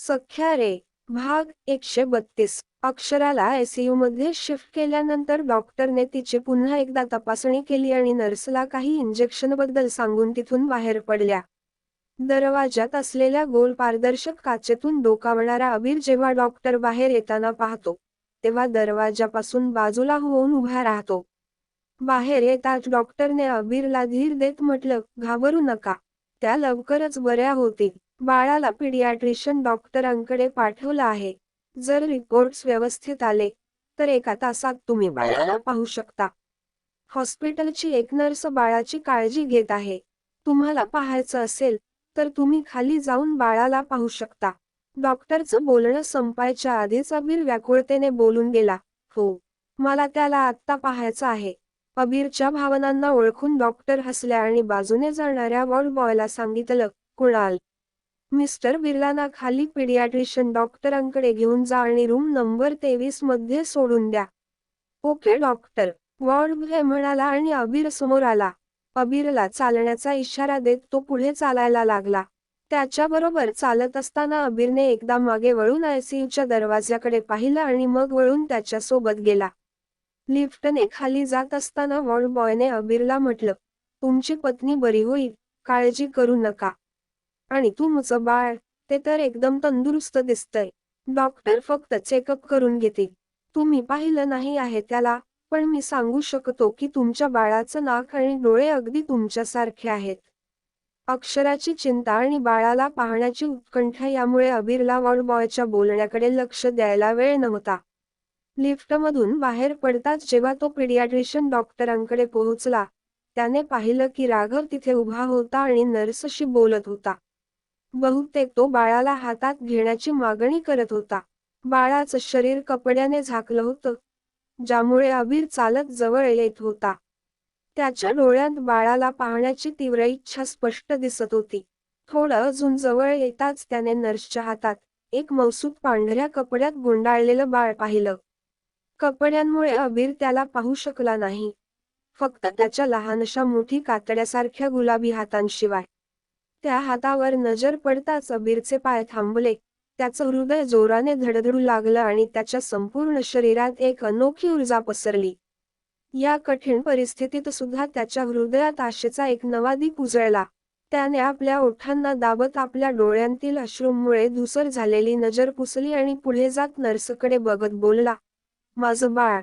सख्या रे भाग 132 अक्षराला आयसीयू मध्ये शिफ्ट केल्यानंतर डॉक्टरने तिची पुन्हा एकदा तपासणी केली आणि नर्सला काही इंजेक्शनबद्दल सांगून तिथून बाहेर पडल्या. दरवाजात असलेल्या गोल पारदर्शक काचेतून डोकावणारा अबीर जेव्हा डॉक्टर बाहेर येताना पाहतो, तेव्हा दरवाजापासून बाजूला होऊन उभा राहतो. बाहेर येताच डॉक्टरने अबीरला धीर देत म्हटलं, घाबरू नका. त्या लवकरच बऱ्या होतील. बाळाला पिडियाट्रिशियन डॉक्टरांकडे पाठवलं आहे. जर रिपोर्ट्स व्यवस्थित आले, तर 1 तासात तुम्ही बाळाला पाहू शकता. हॉस्पिटलची एक नर्स बाळाची काळजी घेत आहे. तुम्हाला पाहायचं असेल, तर तुम्ही खाली जाऊन बाळाला पाहू शकता. डॉक्टरचं बोलणं संपायच्या आधीच अबीर व्याकुळतेने बोलून गेला, हो. मला त्याला आत्ता पाहायचं आहे. अबीरच्या भावनांना ओळखून डॉक्टर हसल्या आणि बाजूने जाणाऱ्या वॉर्ड बॉयला सांगितलं, कुणाल. मिस्टर बिर्लांना खाली पिडियाट्रिशियन डॉक्टरांकडे घेऊन जा आणि रूम नंबर 23 मध्ये सोडून द्या. Okay doctor. वॉर्ड बॉय म्हणाला आणि अबीर समोर आला. अबीरला चालण्याचा इशारा देत तो पुढे चालायला लागला. त्याच्याबरोबर चालत असताना अबीरने एकदा मागे वळून आयसीयूच्या दरवाजाकडे पाहिलं आणि मग वळून त्याच्यासोबत गेला. लिफ्टने खाली जात असताना वॉर्ड बॉयने अबीरला म्हटलं, तुमची पत्नी बरी होईल, काळजी करू नका. आणि तुमचं बाळ, ते तर एकदम तंदुरुस्त दिसतंय. डॉक्टर फक्त चेकअप करून घेतील. तुम्ही पाहिलं नाही आहे त्याला, पण मी सांगू शकतो की तुमच्या बाळाचं नाक आणि डोळे अगदी तुमच्यासारखे आहेत. अक्षराची चिंता आणि बाळाला पाहण्याची उत्कंठा यामुळे अबीरला वॉर्ड बॉयच्या बोलण्याकडे लक्ष द्यायला वेळ नव्हता. लिफ्टमधून बाहेर पडताच जेव्हा तो पिडियाट्रिशियन डॉक्टरांकडे पोहोचला, त्याने पाहिलं की राघव तिथे उभा होता आणि नर्सशी बोलत होता. बहुतेक तो बाळाला हातात घेण्याची मागणी करत होता. बाळाचं शरीर कपड्याने झाकलं होतं, ज्यामुळे अबीर चालत जवळ येत होता. त्याच्या डोळ्यात बाळाला पाहण्याची तीव्र इच्छा स्पष्ट दिसत होती. थोडं अजून जवळ येताच त्याने नर्सच्या हातात एक मौसूद पांढऱ्या कपड्यात गुंडाळलेलं बाळ पाहिलं. कपड्यांमुळे अबीर त्याला पाहू शकला नाही, फक्त त्याच्या लहानशा मुठी कातड्यासारख्या गुलाबी हातांशिवाय. त्या हातावर नजर पडताच अबीरचे पाय थांबले, त्याचं हृदय जोराने धडधडू लागलं आणि त्याच्या संपूर्ण शरीरात एक अनोखी ऊर्जा पसरली. या कठीण परिस्थितीत सुद्धा त्याच्या हृदयात आशेचा एक नवा दीप उजळला. त्याने आपल्या ओठांना दाबत आपल्या डोळ्यांतील अश्रूंमुळे धूसर झालेली नजर पुसली आणि पुढे जात नर्सकडे बघत बोलला, माझं बाळ.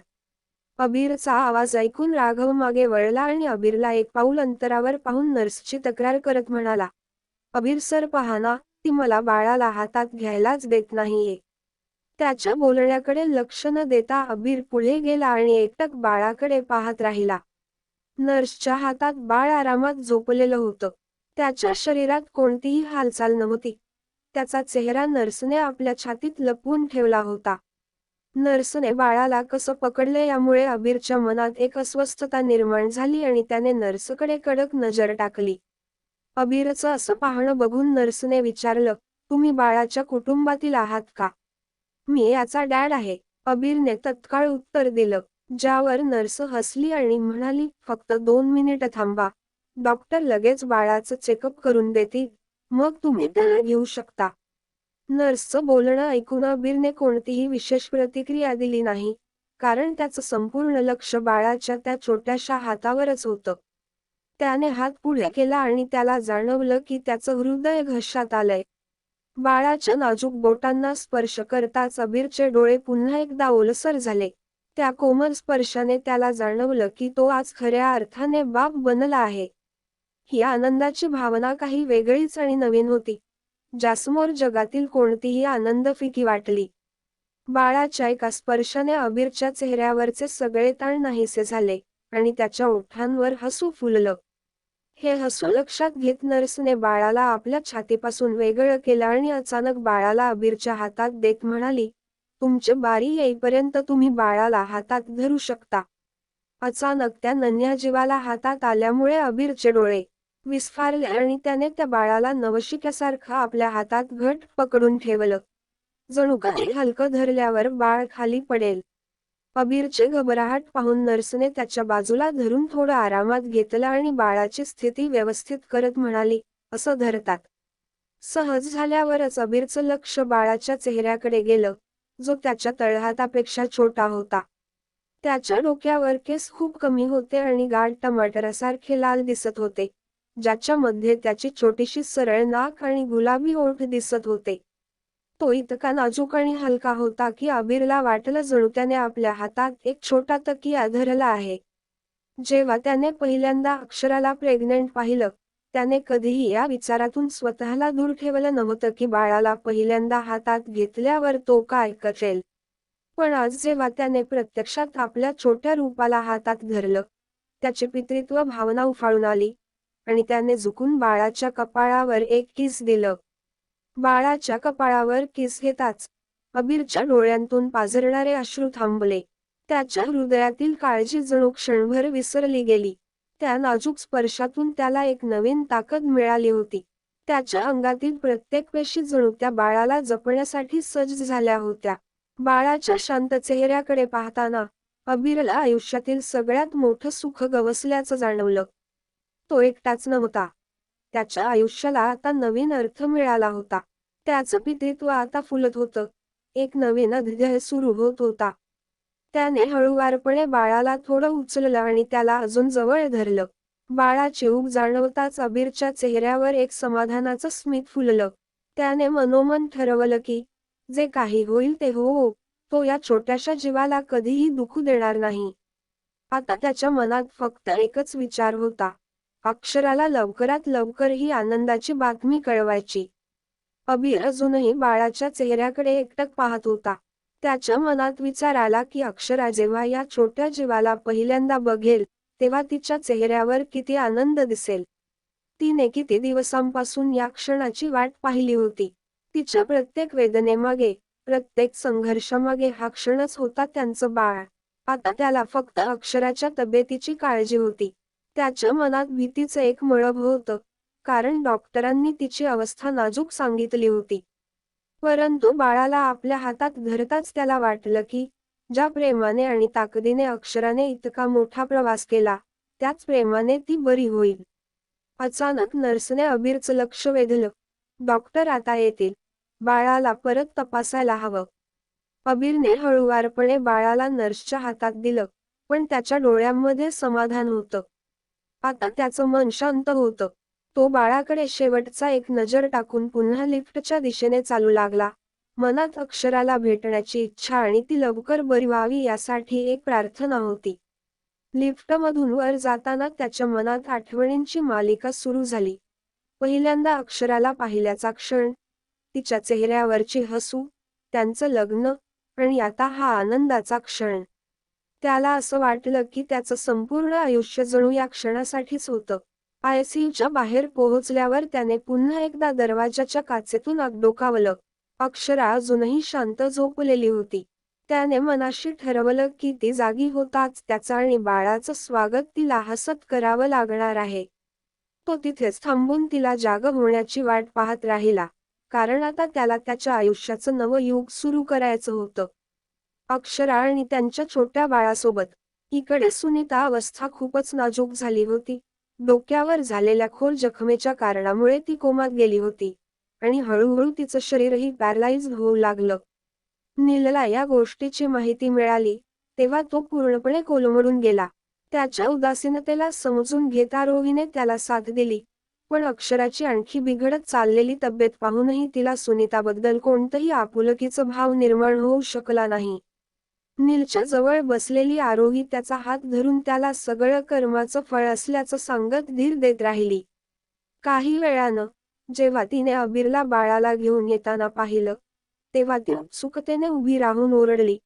अबीरचा आवाज ऐकून राघव मागे वळला आणि अबीरला 1 पाऊल अंतरावर पाहून नर्सची तक्रार करत म्हणाला, अबीर सर पहा ना, ती मला बाळाला हातात घ्यायलाच देत नाहीये. त्याच्या बोलण्याकडे लक्ष न देता अबीर पुढे गेला आणि एकटक बाळाकडे पाहत राहिला. नर्सच्या हातात बाळ आरामात झोपलेलं होतं. त्याच्या शरीरात कोणतीही हालचाल नव्हती. त्याचा चेहरा नर्सने आपल्या छातीत लपवून ठेवला होता. नर्सने बाळाला कसं पकडलं यामुळे अबीरच्या मनात एक अस्वस्थता निर्माण झाली आणि त्याने नर्सकडे कडक नजर टाकली. अबीरचं असं पाहणं बघून नर्सने विचारलं, तुम्ही बाळाच्या कुटुंबातील आहात का? मी याचा डॅड आहे, अबीरने तत्काळ उत्तर दिलं, ज्यावर नर्स हसली आणि म्हणाली, फक्त 2 मिनिटं थांबा. डॉक्टर लगेच बाळाचं चेकअप करून देतील, मग तुम्ही त्याला घेऊ शकता. नर्सचं बोलणं ऐकून अबीरने कोणतीही विशेष प्रतिक्रिया दिली नाही, कारण त्याचं संपूर्ण लक्ष बाळाच्या त्या छोट्याशा हातावरच होतं. त्याने हात पुढे केला आणि त्याला जाणवलं की त्याचं हृदय घशात आलंय. बाळाच्या नाजूक बोटांना स्पर्श करताच अबीरचे डोळे पुन्हा एकदा ओलसर झाले. त्या कोमल स्पर्शाने त्याला जाणवलं की तो आज खऱ्या अर्थाने बाप बनला आहे. ही आनंदाची भावना काही वेगळीच आणि नवीन होती, ज्यासमोर जगातील कोणतीही आनंद फिकी वाटली. बाळाच्या एका स्पर्शाने अबीरच्या चेहऱ्यावरचे सगळे ताण नाहीसे झाले आणि त्याच्या ओठांवर हसू फुललं. हे हसू लक्षात घेत नर्सने बाळाला आपल्या छातीपासून वेगळं केलं आणि अचानक बाळाला अबीरच्या हातात देत म्हणाली, तुमची बारी येईपर्यंत तुम्ही बाळाला हातात धरू शकता. अचानक त्या नन्ह्या जीवाला हातात आल्यामुळे अबीरचे डोळे विस्फारले आणि त्याने त्या बाळाला नवशिक्यासारखं आपल्या हातात घट्ट पकडून ठेवलं. जणू काही हलकं धरल्यावर बाळ खाली पडेल. अबीरचे घबराहट पाहून नर्सने त्याच्या बाजूला धरून थोडं आरामात घेतलं आणि बाळाची स्थिती व्यवस्थित करत म्हणाली, असं धरतात. सहज झाल्यावरच अबीरचं लक्ष बाळाच्या चेहऱ्याकडे गेलं, जो त्याच्या तळहातापेक्षा छोटा होता. त्याच्या डोक्यावर केस खूप कमी होते आणि गाढ टमाटरासारखे लाल दिसत होते, ज्याच्यामध्ये त्याची छोटीशी सरळ नाक आणि गुलाबी ओठ दिसत होते. तो इतका नाजूक आणि हलका होता की अबीरला वाटलं जणू त्याने आपल्या हातात एक छोटा तकिया धरला आहे. जेव्हा त्याने पहिल्यांदा अक्षराला प्रेग्नंट पाहिलं, त्याने कधीही या विचारातून स्वतःला दूर ठेवलं नव्हतं की बाळाला पहिल्यांदा हातात घेतल्यावर तो काय करेल. पण आज जेव्हा त्याने प्रत्यक्षात आपल्या छोट्या रूपाला हातात धरलं, त्याची पितृत्व भावना उफाळून आली आणि त्याने झुकून बाळाच्या कपाळावर एक किस दिलं. बाळाच्या कपाळावर किस घेताच अबीरच्या डोळ्यांतून पाझरणारे अश्रू थांबले. त्याच्या हृदयातील काळजी जणू क्षणभर विसरली गेली. त्या नाजूक स्पर्शातून त्याला एक नवीन ताकद मिळाली होती. त्याच्या अंगातील प्रत्येक पेशी जणू त्या बाळाला जपण्यासाठी सज्ज झाल्या होत्या. बाळाच्या शांत चेहऱ्याकडे पाहताना अबीरला आयुष्यातील सगळ्यात मोठं सुख गवसल्याचं जाणवलं. तो एकटाच नव्हता. त्याच्या आयुष्याला आता नवीन अर्थ मिळाला होता. त्याचं पितृत्व आता फुलत होतं. एक नवीन अध्याय सुरू होत होता. त्याने हळूवारपणे बाळाला थोडं उचललं आणि त्याला अजून जवळ धरलं. बाळाची ऊब जाणवताच अबीरच्या चेहऱ्यावर एक समाधानाचं स्मित फुललं. त्याने मनोमन ठरवलं की जे काही होईल ते हो, तो या छोट्याशा जीवाला कधीही दुखू देणार नाही. आता त्याच्या मनात फक्त एकच विचार होता. अक्षराला लवकरात लवकर ही आनंदाची बातमी कळवायची. अबीर अजूनही बाळाच्या चेहऱ्याकडे एकटक पाहत होता. त्याच्या मनात विचार आला की अक्षरा जेव्हा या छोट्या जीवाला पहिल्यांदा बघेल, तेव्हा तिच्या चेहऱ्यावर किती आनंद दिसेल. तिने किती दिवसांपासून या क्षणाची वाट पाहिली होती. तिच्या प्रत्येक वेदनेमागे, प्रत्येक संघर्षामागे हा क्षणच होता त्यांचं बाळ. आता त्याला फक्त अक्षराच्या तब्येतीची काळजी होती. त्याच्या मनात भीतीचं एक मळभ होतं, कारण डॉक्टरांनी तिची अवस्था नाजूक सांगितली होती. परंतु बाळाला आपल्या हातात धरताच त्याला वाटलं की ज्या प्रेमाने आणि ताकदीने अक्षराने इतका मोठा प्रवास केला, त्याच प्रेमाने ती बरी होईल. अचानक नर्सने अबीरचं लक्ष वेधलं. डॉक्टर आता येतील. बाळाला परत तपासायला हवं. अबीरने हळूवारपणे बाळाला नर्सच्या हातात दिलं, पण त्याच्या डोळ्यांमध्ये समाधान होतं. आता त्याचं मन शांत होतं. तो बाळाकडे शेवटचा एक नजर टाकून पुन्हा लिफ्टच्या दिशेने चालू लागला. मनात अक्षराला भेटण्याची इच्छा आणि ती लवकर बरी व्हावी यासाठी एक प्रार्थना होती. लिफ्टमधून वर जाताना त्याच्या मनात आठवणींची मालिका सुरू झाली. पहिल्यांदा अक्षराला पाहिल्याचा क्षण, तिच्या चेहऱ्यावरची हसू, त्यांचं लग्न, आणि आता हा आनंदाचा क्षण. त्याला असं वाटलं की त्याचं संपूर्ण आयुष्य जणू या क्षणासाठीच होतं. आयसीयूच्या बाहेर पोहोचल्यावर त्याने पुन्हा एकदा दरवाजाच्या काचेतून आत डोकावलं. अक्षरा अजूनही शांत झोपलेली होती. त्याने मनाशी ठरवलं की ती जागी होताच त्याचं आणि बाळाचं स्वागत तिला हसत करावं लागणार आहे. तो तिथेच थांबून तिला जाग होण्याची वाट पाहत राहिला, कारण आता त्याला त्याच्या आयुष्याचं नवं युग सुरू करायचं होतं. अक्षरा आणि त्यांच्या छोट्या बाळासोबत. इकडे सुनीता अवस्था खूपच नाजूक झाली होती. डोक्यावर झालेल्या खोल जखमेच्या कारणामुळे ती कोमात गेली होती आणि हळूहळू तिचं शरीरही पॅरालाइज्ड होऊ लागलं. नीलला या गोष्टीची माहिती मिळाली तेव्हा तो पूर्णपणे कोलमडून गेला. त्याच्या उदासीनतेला समजून घेत आरोहीने त्याला साथ दिली, पण अक्षराची आणखी बिघडत चाललेली तब्येत पाहूनही तिला सुनीताबद्दल कोणतंही आपुलकीचं भाव निर्माण होऊ शकला नाही. नीलच्या जवळ बसलेली आरोही त्याचा हात धरून त्याला सगळं कर्माचं फळ असल्याचं सांगत धीर देत राहिली. काही वेळानं, जेव्हा तिने अबीरला बाळाला घेऊन येताना पाहिलं, तेव्हा ती उत्सुकतेने उभी राहून ओरडली,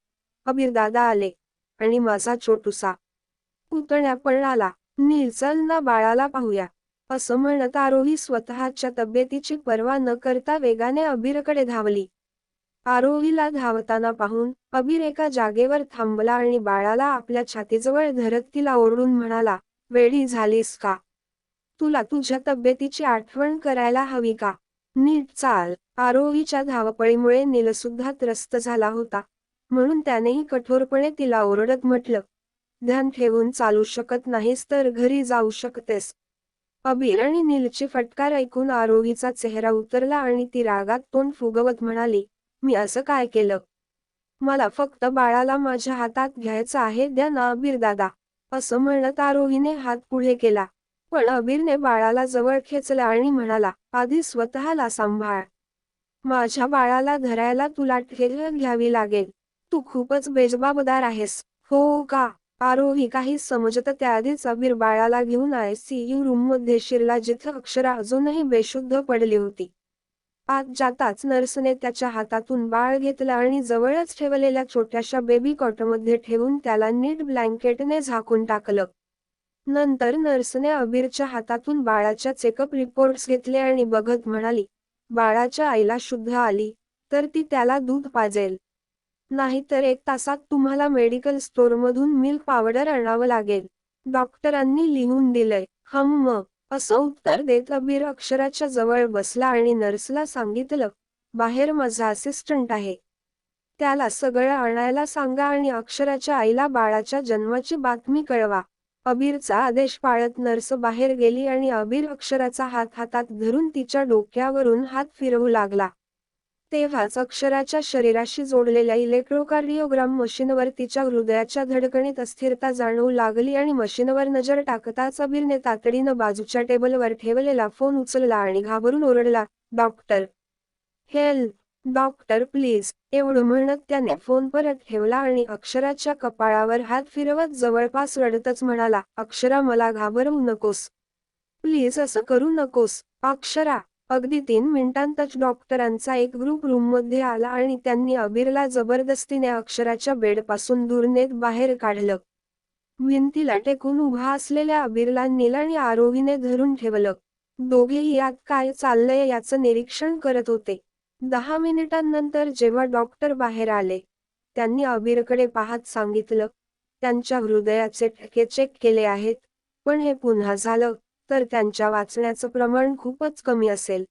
"अबीर दादा आले, आणि माझा छोटूसा पुतण्या पण आला. नील चल ना बाळाला पाहूया." असं म्हणत आरोही स्वतःच्या तब्येतीची पर्वा न करता वेगाने अबीरकडे धावली. आरोहीला धावताना पाहून अबीर एका जागेवर थांबला आणि बाळाला आपल्या छातीजवळ धरत तिला ओरडून म्हणाला, "वेडी झालीस का? तुला तुझ्या तब्येतीची आठवण करायला हवी का? नीट चाल." आरोहीच्या धावपळीमुळे नीलसुद्धा त्रस्त झाला होता, म्हणून त्यानेही कठोरपणे तिला ओरडत म्हटलं, "ध्यान ठेवून चालू शकत नाहीस तर घरी जाऊ शकतेस." अबीर आणि नीलची फटकार ऐकून आरोहीचा चेहरा उतरला आणि ती रागात तोंड फुगवत म्हणाली, मी असं काय केलं? मला फक्त बाळाला माझ्या हातात घ्यायचं आहे, द्या ना अबीर दादा. असं म्हणत आरोहीने हात पुढे केला. पण अबीरने बाळाला जवळ खेचलं आणि म्हणाला, आधी स्वतःला सांभाळ. माझ्या बाळाला धरायला तुला ठेल घ्यावी लागेल. तू खूपच बेजबाबदार आहेस. हो का? आरोही काही समजत त्याआधीच अबीर बाळाला घेऊन ICU रूममध्ये शिरला, जिथं अक्षरा अजूनही बेशुद्ध पडली होती. आत जाताच नर्सने त्याच्या हातातून बाळ घेतलं आणि जवळच ठेवलेल्या छोट्याशा बेबी कॉटमध्ये ठेवून त्याला नीट ब्लँकेटने झाकून टाकलं. नंतर नर्सने अबीरच्या हातातून बाळाच्या चेकअप रिपोर्ट्स घेतले आणि बघत म्हणाली, बाळाच्या आईला शुद्ध आली, तर ती त्याला दूध पाजेल. नाहीतर 1 तासात तुम्हाला मेडिकल स्टोअरमधून मिल्क पावडर आणावं लागेल. डॉक्टरांनी लिहून दिलंय. हम्म. असं उत्तर देत अबीर अक्षराच्या जवळ बसला आणि नर्सला सांगितलं, बाहेर माझा असिस्टंट आहे. त्याला सगळं आणायला सांगा आणि अक्षराच्या आईला बाळाच्या जन्माची बातमी कळवा. अबीरचा आदेश पाळत नर्स बाहेर गेली आणि अबीर अक्षराचा हात हातात धरून तिच्या डोक्यावरून हात फिरवू लागला. तेव्हाच अक्षराच्या शरीराशी जोडलेल्या इलेक्ट्रोकार्डिओग्राम मशीनवर तिच्या हृदयाच्या धडकणीत अस्थिरता जाणवू लागली आणि मशीनवर नजर टाकताच अबीरने तातडीनं बाजूच्या टेबलवर ठेवलेला फोन उचलला आणि घाबरून ओरडला, डॉक्टर, हेल्प, डॉक्टर प्लीज. एवढं म्हणत त्याने फोन परत ठेवला आणि अक्षराच्या कपाळावर हात फिरवत जवळपास रडतच म्हणाला, अक्षरा मला घाबरवू नकोस. प्लीज असं करू नकोस. अक्षरा. अगदी 3 मिनिटांतच डॉक्टरांचा एक ग्रुप रूममध्ये आला आणि त्यांनी अबीरला जबरदस्तीने अक्षराच्या बेडपासून दूर नेत बाहेर काढलं. भिंतीला टेकून उभा असलेल्या अबीरला नील आणि आरोहीने धरून ठेवलं. दोघेही यात काय चाललंय याचं निरीक्षण करत होते. 10 मिनिटांनंतर जेव्हा डॉक्टर बाहेर आले, त्यांनी अबीरकडे पाहत सांगितलं, त्यांच्या हृदयाचे ठोके चेक केले आहेत, पण हे पुन्हा झालं, तर त्यांच्या वाचण्याचं प्रमाण खूपच कमी असेल.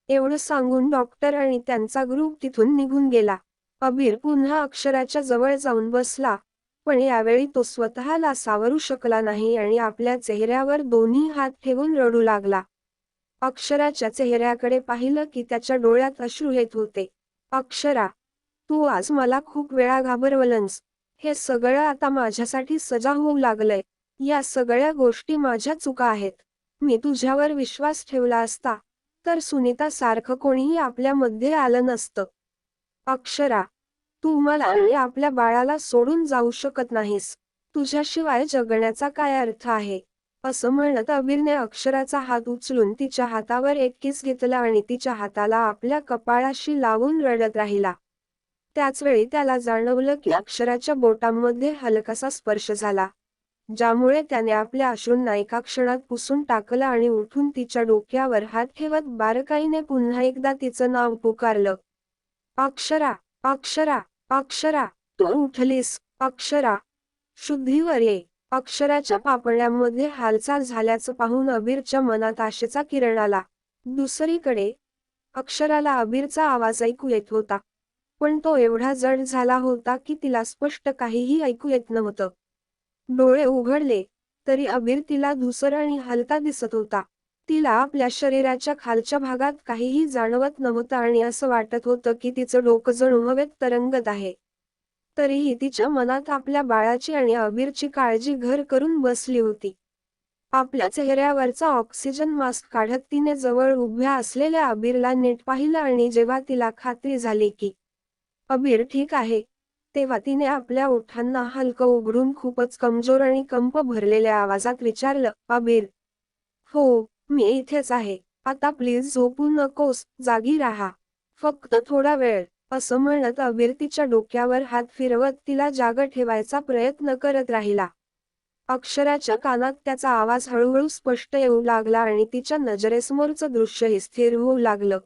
एवढं सांगून डॉक्टर आणि त्यांचा ग्रुप तिथून निघून गेला. अबीर पुन्हा अक्षराच्या जवळ जाऊन बसला, पण यावेळी तो स्वतःला सावरू शकला नाही आणि आपल्या चेहऱ्यावर दोन्ही हात ठेवून रडू लागला. अक्षराच्या चेहऱ्याकडे पाहिलं की त्याच्या डोळ्यात अश्रू येत होते. अक्षरा, तू आज मला खूप वेळा घाबरवलंस. हे सगळं आता माझ्यासाठी सजा होऊ लागलंय. या सगळ्या गोष्टी माझ्या चुका आहेत. मी तुझ्यावर विश्वास ठेवला असता, तर सुनीता सारखं कोणीही आपल्यामध्ये आलं नसतं. अक्षरा, तू मला आणि आपल्या बाळाला सोडून जाऊ शकत नाहीस. तुझ्याशिवाय जगण्याचा काय अर्थ आहे? असं म्हणत अबीरने अक्षराचा हात उचलून तिच्या हातावर एक किस घेतला आणि तिच्या हाताला आपल्या कपाळाशी लावून रडत राहिला. त्याचवेळी त्याला जाणवलं की अक्षराच्या बोटांमध्ये हलकासा स्पर्श झाला, ज्यामुळे त्याने आपल्या अश्रूंना एका क्षणात पुसून टाकलं आणि उठून तिच्या डोक्यावर हात ठेवत बारकाईने पुन्हा एकदा तिचं नाव पुकारलं. अक्षरा, अक्षरा, अक्षरा, तू उठलीस. अक्षरा, शुद्धीवर ये. अक्षराच्या पापण्यांमध्ये हालचाल झाल्याचं पाहून अबीरच्या मनात आशेचा किरण आला. दुसरीकडे अक्षराला अबीरचा आवाज ऐकू येत होता, पण तो एवढा जड झाला होता की तिला स्पष्ट काहीही ऐकू येत नव्हतं. डोळे उघडले, तरी अबीर तिला धूसर आणि हलका दिसत होता. तिला आपल्या शरीराच्या खालच्या भागात काहीही जाणवत नव्हतं आणि असं वाटत होतं की तिचं डोकं जणू हवेत तरंगत आहे. तरीही तिच्या मनात आपल्या बाळाची आणि अबीरची काळजी घर करून बसली होती. आपल्या चेहऱ्यावरचा ऑक्सिजन मास्क काढत तिने जवळ उभ्या असलेल्या अबीरला नीट पाहिलं आणि जेव्हा तिला खात्री झाली की अबीर ठीक आहे, तेव्हा तिने आपल्या ओठांना हलकं उघडून खूपच कमजोर आणि कंप भरलेल्या आवाजात विचारलं, अबीर. हो, मी इथेच आहे. आता प्लीज झोपू नकोस, जागी राहा. फक्त थोडा वेळ. असं म्हणत अबीर तिच्या डोक्यावर हात फिरवत तिला जागं ठेवायचा प्रयत्न करत राहिला. अक्षराच्या कानात त्याचा आवाज हळूहळू स्पष्ट येऊ लागला आणि तिच्या नजरेसमोरचं दृश्यही स्थिर होऊ लागलं.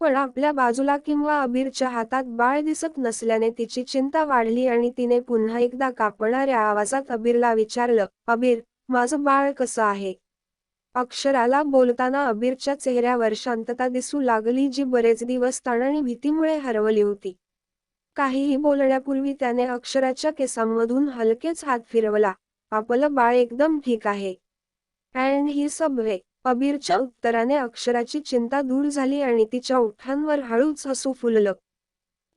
पण आपल्या बाजूला किंवा अबीरच्या हातात बाळ दिसत नसल्याने तिची चिंता वाढली आणि तिने पुन्हा एकदा कापणाऱ्या आवाजात अबीरला विचारलं, अबीर, माझं बाळ कसं आहे? अक्षराला बोलताना अबीरच्या चेहऱ्यावर शांतता दिसू लागली, जी बरेच दिवस ताण आणि भीतीमुळे हरवली होती. काहीही बोलण्यापूर्वी त्याने अक्षराच्या केसांमधून हलकेच हात फिरवला. आपलं बाळ एकदम ठीक आहे. And he Subway. अबीरच्या उत्तराने अक्षराची चिंता दूर झाली आणि तिच्या ओठांवर हळूच हसू फुललं.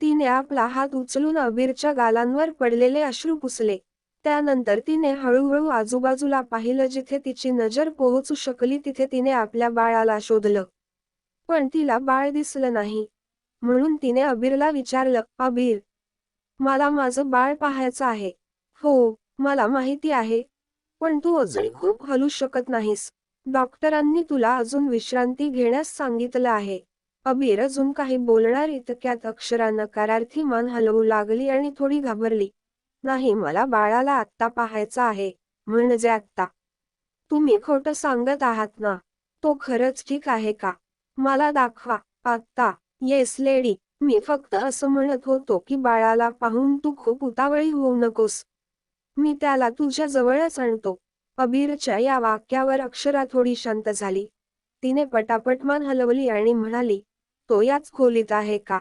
तिने आपला हात उचलून अबीरच्या गालांवर पडलेले अश्रू पुसले. त्यानंतर तिने हळूहळू आजूबाजूला पाहिलं. जिथे तिची नजर पोहोचू शकली तिथे तिने आपल्या बाळाला शोधलं. पण तिला बाळ दिसलं नाही. म्हणून तिने अबीरला विचारलं, अबीर, मला माझं बाळ पाहायचं आहे. हो, मला माहिती आहे. पण तू अजून खूप हलू शकत नाहीस. डॉक्टरांनी तुला अजून विश्रांती घेण्यास सांगितलं आहे. अबीर अजून काही बोलणार इतक्यात अक्षरा नकारार्थी मान हलवू लागली आणि थोडी घाबरली. नाही, मला बाळाला आत्ता पाहायचं आहे. म्हणजे आत्ता. तुम्ही खोटं सांगत आहात ना? तो खरंच ठीक आहे का? मला दाखवा. आत्ता. Yes lady. मी फक्त असं म्हणत होतो की बाळाला पाहून तू खूप उतावळी होऊ नकोस. मी त्याला तुझ्या जवळच आणतो. अबीरच्या या वाक्यावर अक्षरा थोडी शांत झाली. तिने पटापट मान हलवली आणि म्हणाली, तो याच खोलीत आहे का?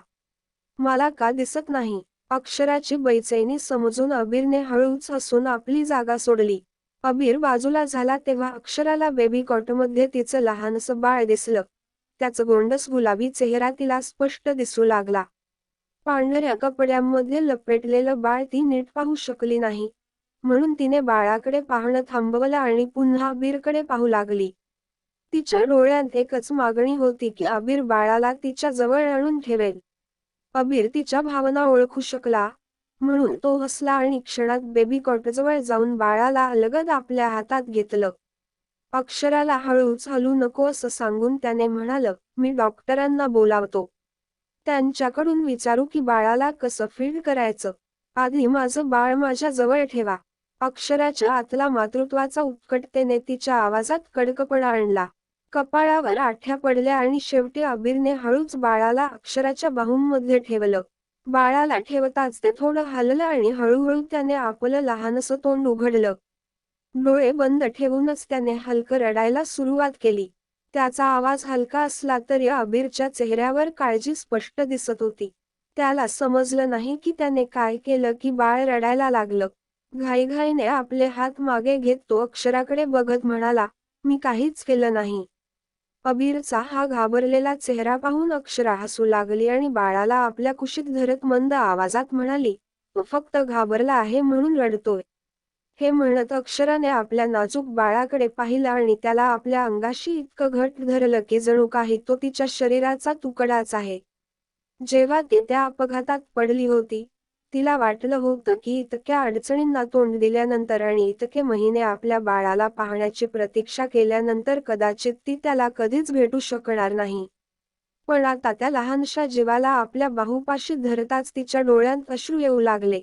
मला का दिसत नाही? अक्षराची बेचैनी समजून अबीरने हळूच हसून आपली जागा सोडली. अबीर बाजूला झाला तेव्हा अक्षराला बेबी कॉटमध्ये तिचं लहानसं बाळ दिसलं. त्याचं गोंडस गुलाबी चेहरा तिला स्पष्ट दिसू लागला. पांढऱ्या कपड्यांमध्ये लपेटलेलं बाळ ती नीट पाहू शकली नाही. म्हणून तिने बाळाकडे पाहणं थांबवलं आणि पुन्हा अबीरकडे पाहू लागली. तिच्या डोळ्यात एकच मागणी होती की अबीर बाळाला तिच्या जवळ आणून ठेवेल. अबीर तिच्या भावना ओळखू शकला. म्हणून तो हसला आणि क्षणात बेबी कॉटजवळ जाऊन बाळाला अलगद आपल्या हातात घेतलं. अक्षराला हळूच हलू नको असं सांगून त्याने म्हणालं, मी डॉक्टरांना बोलावतो. त्यांच्याकडून विचारू की बाळाला कसं फीड करायचं. आधी माझं बाळ माझ्या जवळ ठेवा. अक्षराच्या आतला मातृत्वाचा उत्कटतेने तिच्या आवाजात कडकपणा आणला. कपाळावर आठ्या पडल्या आणि शेवटी अबीरने हळूच बाळाला अक्षराच्या बाहूंमध्ये ठेवलं. बाळाला ठेवताच ते थोडं हललं आणि हळूहळू त्याने आपलं लहानसं तोंड उघडलं. डोळे बंद ठेवूनच त्याने हलकं रडायला सुरुवात केली. त्याचा आवाज हलका असला तरी अबीरच्या चेहऱ्यावर काळजी स्पष्ट दिसत होती. त्याला समजलं नाही की त्याने काय केलं की बाळ रडायला लागलं. घाईघाईने आपले हात मागे घेत तो अक्षराकडे बघत म्हणाला, मी काहीच केलं नाही. अबीरचा हा घाबरलेला चेहरा पाहून अक्षरा हसू लागली आणि बाळाला आपल्या कुशीत धरत मंद आवाजात म्हणाली, तो फक्त घाबरला आहे म्हणून रडतोय. हे म्हणत अक्षराने आपल्या नाजूक बाळाकडे पाहिलं आणि त्याला आपल्या अंगाशी इतकं घट्ट धरलं की जणू काही तो तिच्या शरीराचा तुकडाच आहे. जेव्हा ती त्या अपघातात पडली होती, तिला वाटलं होतं की इतक्या अडचणींना तोंड दिल्यानंतर आणि इतके महिने आपल्या बाळाला पाहण्याची प्रतीक्षा केल्यानंतर कदाचित ती त्याला कधीच भेटू शकणार नाही. पण आता त्या लहानशा जीवाला आपल्या बाहुपाशी धरताच तिच्या डोळ्यात अश्रू येऊ लागले.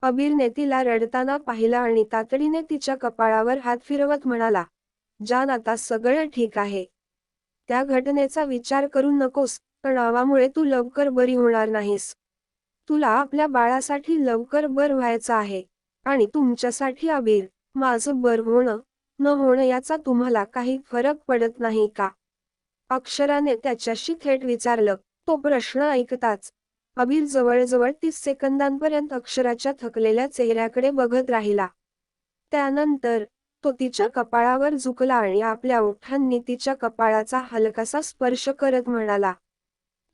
अबीरने तिला रडताना पाहिलं आणि तातडीने तिच्या कपाळावर हात फिरवत म्हणाला, जान, आता सगळं ठीक आहे. त्या घटनेचा विचार करू नकोस. तणावामुळे तू लवकर बरी होणार नाहीस. तुला आपल्या बाळासाठी लवकर बरं व्हायचं आहे. आणि तुमच्यासाठी अबीर, माझं बरं होणं, न होणं याचा तुम्हाला काही फरक पडत नाही का? अक्षराने त्याच्याशी थेट विचारलं. तो प्रश्न ऐकताच अबीर जवळजवळ 30 सेकंदांपर्यंत अक्षराच्या थकलेल्या चेहऱ्याकडे बघत राहिला. त्यानंतर तो तिच्या कपाळावर झुकला आणि आपल्या ओठांनी तिच्या कपाळाचा हलकासा स्पर्श करत म्हणाला,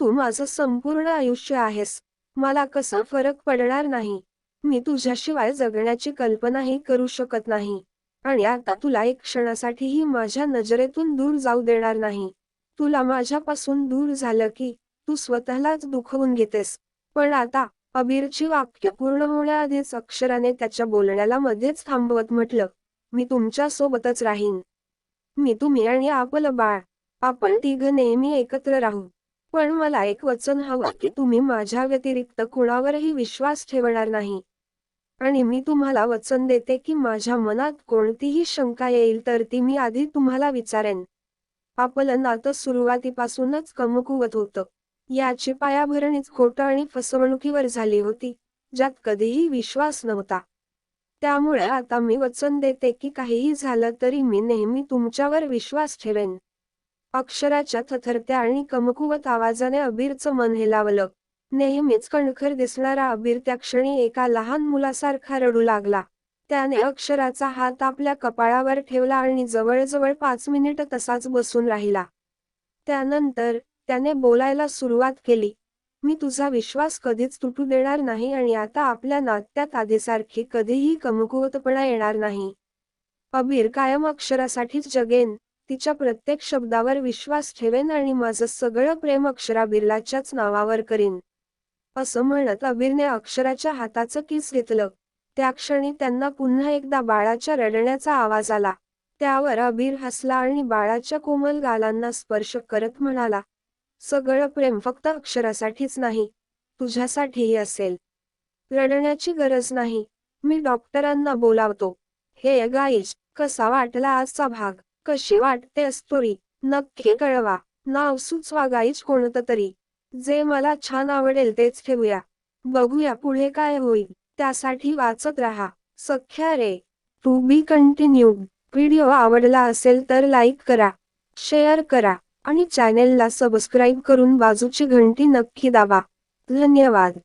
तू माझं संपूर्ण आयुष्य आहेस. मला कसा फरक पडणार नाही. मी तुझ्याशिवाय जगण्याची कल्पनाही करू शकत नाही. आणि आता तुला एक क्षणासाठीही माझ्या नजरेतून दूर जाऊ देणार नाही. तुला माझ्यापासून दूर झालं की तू स्वतःलाच दुखवून घेतेस. पण आता, अबीरची वाक्य पूर्ण होण्याआधीच अक्षराने त्याच्या बोलण्याला मध्येच थांबवत म्हटलं, मी तुमच्या सोबतच राहीन. मी, तुम्ही आणि आपलं बाळ, आपण तिघं नेहमी एकत्र राहू. पण मला एक वचन हवं की तुम्ही माझ्या व्यतिरिक्त कुणावरही विश्वास ठेवणार नाही. आणि मी तुम्हाला वचन देते की माझ्या मनात कोणतीही शंका येईल तर ती मी आधी तुम्हाला विचारेन. आपलं नातं सुरुवातीपासूनच कमकुवत होतं. याची पायाभरणीच खोटं आणि फसवणुकीवर झाली होती, ज्यात कधीही विश्वास नव्हता. त्यामुळे आता मी वचन देते की काहीही झालं तरी मी नेहमी तुमच्यावर विश्वास ठेवेन. अक्षराच्या थरथरत्या आणि कमकुवत आवाजाने अबीरचं मन हेलावलं. नेहमीच कणखर दिसणारा अबीर त्या क्षणी एका लहान मुलासारखा रडू लागला. त्याने अक्षराचा हात आपल्या कपाळावर ठेवला आणि जवळजवळ 5 मिनिट तसाच बसून राहिला. त्यानंतर त्याने बोलायला सुरुवात केली. मी तुझा विश्वास कधीच तुटू देणार नाही आणि आता आपल्या नात्यात आधीसारखी कधीही कमकुवतपणा येणार नाही. अबीर कायम अक्षरासाठीच जगेन, तिच्या प्रत्येक शब्दावर विश्वास ठेवेन आणि माझं सगळं प्रेम अक्षरा बिर्लाच्याच नावावर करीन. असं म्हणत अबीरने अक्षराच्या हाताचं किस घेतलं. त्या क्षणी त्यांना पुन्हा एकदा बाळाच्या रडण्याचा आवाज आला. त्यावर अबीर हसला आणि बाळाच्या कोमल गालांना स्पर्श करत म्हणाला, सगळं प्रेम फक्त अक्षरासाठीच नाही, तुझ्यासाठीही असेल. रडण्याची गरज नाही. मी डॉक्टरांना बोलावतो. हे गाईज, कसा वाटला आजचा भाग? कशी वाटते स्टोरी? नक्की कळवा. नाव सुचवा गाईज कोणतं तरी. जे मला छान आवडेल तेच ठेवूया. बघूया पुढे काय होईल. त्यासाठी वाचत राहा. सख्या रे. To be continued. व्हिडिओ आवडला असेल तर लाईक करा, शेअर करा आणि चॅनेलला सबस्क्राईब करून बाजूची घंटी नक्की दाबा. धन्यवाद.